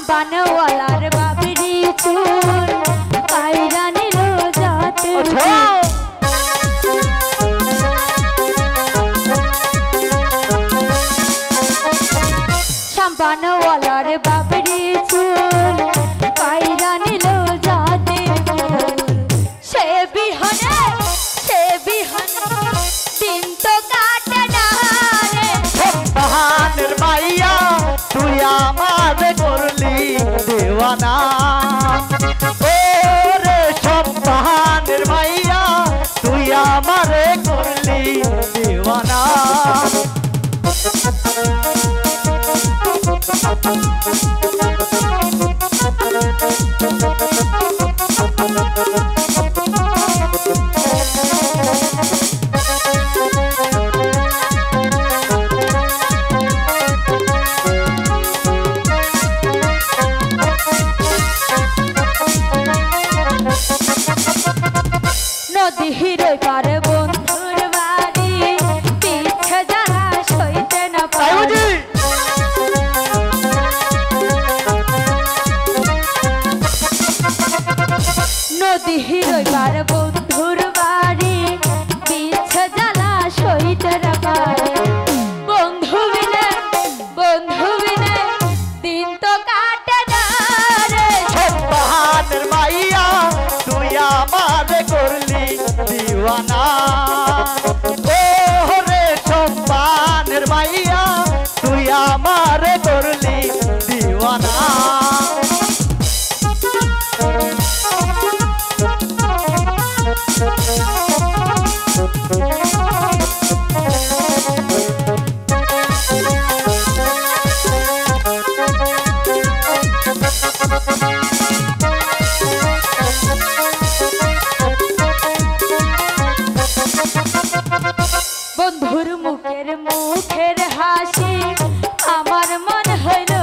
বানওয়ালার বাবরি চুল কাইরা নিল যাতে বানওয়ালার বাবরি চুল কাইরা নিল যাতে সে বিহনে দিন তো কাটে না রে বাহানের মাইয়া তুই আমার করলি দেওয়ানা ও রে সব বাহানের মাইয়া তুই আমার করলি দেওয়ানা নদী হিরোই পারে বন্ধুর বাড়ি পিছে যারা সইতে না পারে নদী হিরোই পারে বন্ধুর বাড়ি পিছে যারা সইতে না পারে বন্ধু বিনে দিন তো কাটে না রে বাহানের মাইয়া তুই আমার করলি দিওয়ানা ও রে সম্পানের মাইয়া তুই আমার করলি দিওয়ানা বন্ধুর মুখের হাসি আমার মন হইল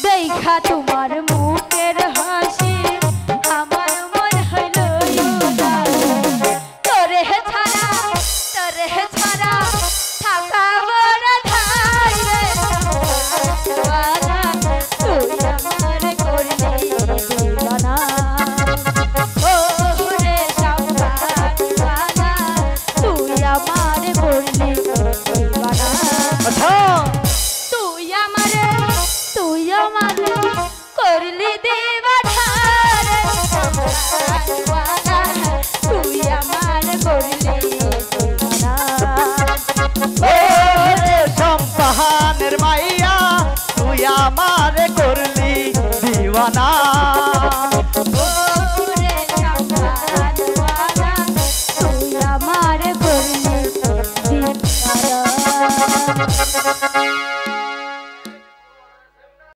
দেখা তোমার মুখের হাসি আমার মন হইল তোরে ছাড়া থাকা বড় ধাই রে তুই আমার করলি দিওয়ানা ও রে শামবানা তুই আমার করলি দিওয়ানা তুই আমার করলি দিওয়ানা তুই আমার করলি দিওয়ানা ও রে সম্পানের মাইয়া তুই আমার